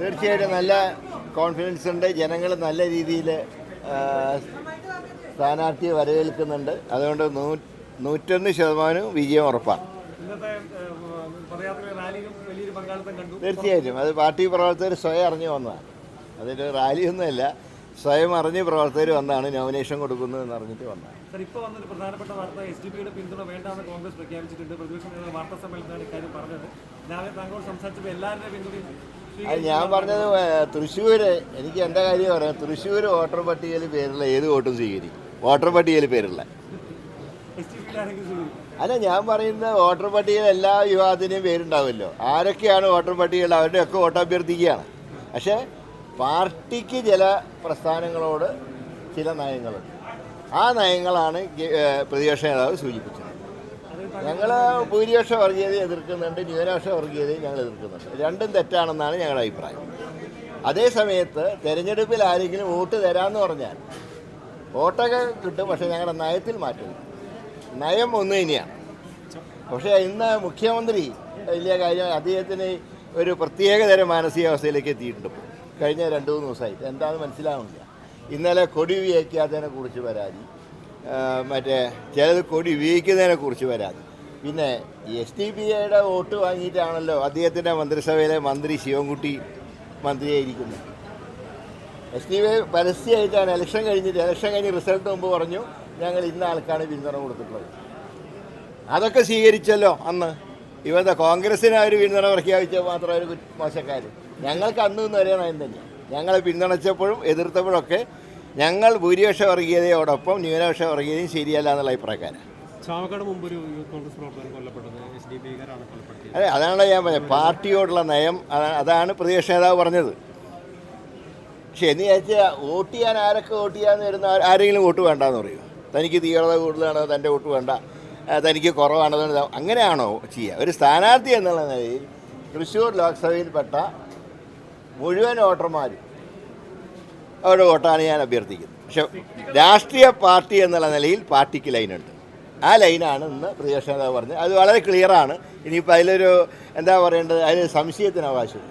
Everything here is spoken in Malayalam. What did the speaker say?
തീർച്ചയായിട്ടും നല്ല കോൺഫിഡൻസ് ഉണ്ട്. ജനങ്ങൾ നല്ല രീതിയിൽ സ്ഥാനാർത്ഥിയെ വരവേൽക്കുന്നുണ്ട്. അതുകൊണ്ട് 101% വിജയം ഉറപ്പാണ്. തീർച്ചയായിട്ടും അത് പാർട്ടി പ്രവർത്തകർ സ്വയം അറിഞ്ഞു വന്നതാണ്. അതിൻ്റെ റാലിയൊന്നുമല്ല, സ്വയം അറിഞ്ഞ് പ്രവർത്തകർ വന്നാണ് നോമിനേഷൻ കൊടുക്കുന്നതെന്ന് അറിഞ്ഞിട്ട് വന്നതാണ്. ഇപ്പോൾ വന്നൊരു പ്രധാനപ്പെട്ട വാർത്ത എസ്ഡിപിയുടെ പിന്തുണ വേണ്ടാന്ന് കോൺഗ്രസ് പ്രഖ്യാപിച്ചിട്ടുണ്ട്. പ്രതിപക്ഷ നേതാവ് വാർത്താ സമ്മേളനത്തിലാണ് ഇക്കാര്യം പറഞ്ഞത്. രാവിലെ താങ്കളോട് സംസാരിച്ചപ്പോൾ എല്ലാവരുടെയും പിന്തുണയും അത് ഞാൻ പറഞ്ഞത് തൃശ്ശൂർ, എനിക്ക് എൻ്റെ കാര്യം പറയാം. തൃശ്ശൂർ വോട്ടർ പട്ടികയിൽ പേരുള്ള ഏത് വോട്ടും സ്വീകരിക്കും. വോട്ടർ പട്ടികയിൽ പേരുള്ള അല്ല, ഞാൻ പറയുന്നത് വോട്ടർ പട്ടികയിൽ എല്ലാ വിഭാഗത്തിൻ്റെയും പേരുണ്ടാവുമല്ലോ. ആരൊക്കെയാണ് വോട്ടർ പട്ടികയിൽ അവരുടെയൊക്കെ വോട്ട് അഭ്യർത്ഥിക്കുകയാണ്. പക്ഷേ പാർട്ടിക്ക് ചില പ്രസ്ഥാനങ്ങളോട് ചില നയങ്ങളുണ്ട്. ആ നയങ്ങളാണ് പ്രതിപക്ഷ നേതാവ് സൂചിപ്പിച്ചത്. ഞങ്ങൾ ഭൂരിപക്ഷ വർഗീയതയെ എതിർക്കുന്നുണ്ട്, ന്യൂനപക്ഷ വർഗീയതയും ഞങ്ങൾ എതിർക്കുന്നുണ്ട്. രണ്ടും തെറ്റാണെന്നാണ് ഞങ്ങളുടെ അഭിപ്രായം. അതേ സമയത്ത് തിരഞ്ഞെടുപ്പിൽ ആരെങ്കിലും വോട്ട് തരാമെന്ന് പറഞ്ഞാൽ വോട്ടൊക്കെ കിട്ടും, പക്ഷേ ഞങ്ങളുടെ നയത്തിൽ മാറ്റമില്ല. നയം ഒന്ന് തന്നെയാണ്. പക്ഷേ ഇന്ന് മുഖ്യമന്ത്രി വലിയ കാര്യം, അദ്ദേഹത്തിന് ഒരു പ്രത്യേകതരം മാനസികാവസ്ഥയിലേക്ക് എത്തിയിട്ടുണ്ട്. കഴിഞ്ഞ 2-3 ദിവസമായിട്ട് എന്താണെന്ന് മനസ്സിലാവുന്നില്ല. ഇന്നലെ കൊടി ഉപയോഗിക്കാത്തതിനെ കുറിച്ച് പരാതി, മറ്റേ ചിലത് കൊടി ഉപയോഗിക്കുന്നതിനെ കുറിച്ച് പരാതി. പിന്നെ SDPIയുടെ വോട്ട് വാങ്ങിയിട്ടാണല്ലോ അദ്ദേഹത്തിൻ്റെ മന്ത്രിസഭയിലെ മന്ത്രി ശിവൻകുട്ടി മന്ത്രിയായിരിക്കുന്നത്. SDPI പരസ്യമായിട്ടാണ് ഇലക്ഷൻ കഴിഞ്ഞ് റിസൾട്ട് മുമ്പ് പറഞ്ഞു ഞങ്ങൾ ഇന്ന ആൾക്കാണ് പിന്തുണ കൊടുത്തിട്ടുള്ളത്. അതൊക്കെ സ്വീകരിച്ചല്ലോ അന്ന്. ഇവരുടെ കോൺഗ്രസിന് അവർ പിന്തുണ പ്രഖ്യാപിച്ചാൽ മാത്രം ഒരു മോശക്കാർ. ഞങ്ങൾക്ക് അന്ന് ഇന്ന് ഒരേ നയം തന്നെയാണ്. ഞങ്ങളെ പിന്തുണച്ചപ്പോഴും എതിർത്തപ്പോഴൊക്കെ ഞങ്ങൾ ഭൂരിപക്ഷ വർഗീയതയോടൊപ്പം ന്യൂനപക്ഷ വർഗീയതയും ശരിയല്ല എന്നുള്ള അഭിപ്രായക്കാരാണ്. അതെ, അതാണല്ലോ ഞാൻ പറഞ്ഞത്. പാർട്ടിയോടുള്ള നയം അതാണ് പ്രതിപക്ഷ നേതാവ് പറഞ്ഞത്. പക്ഷെ എന്ന് ചോദിച്ചാൽ വോട്ട് ചെയ്യാൻ ആരൊക്കെ വോട്ട് ചെയ്യാന്ന് വരുന്ന ആരെങ്കിലും വോട്ട് വേണ്ടാന്ന് പറയും. തനിക്ക് തീവ്രത കൂടുതലാണോ, തൻ്റെ വോട്ട് വേണ്ട, തനിക്ക് കുറവാണോ, അങ്ങനെയാണോ ചെയ്യുക? ഒരു സ്ഥാനാർത്ഥി എന്നുള്ള നിലയിൽ തൃശ്ശൂർ ലോക്സഭയിൽപ്പെട്ട മുഴുവൻ വോട്ടർമാരും അവരുടെ വോട്ടാണ് ഞാൻ അഭ്യർത്ഥിക്കുന്നത്. പക്ഷെ രാഷ്ട്രീയ പാർട്ടി എന്നുള്ള നിലയിൽ പാർട്ടിക്ക് ലൈനുണ്ട്. ആ ലൈനാണ് ഇന്ന് പ്രതിപക്ഷ നേതാവ് പറഞ്ഞത്. അത് വളരെ ക്ലിയറാണ്. ഇനിയിപ്പോൾ അതിലൊരു എന്താ പറയേണ്ടത്, അതിൽ സംശയത്തിന് അവകാശമില്ല.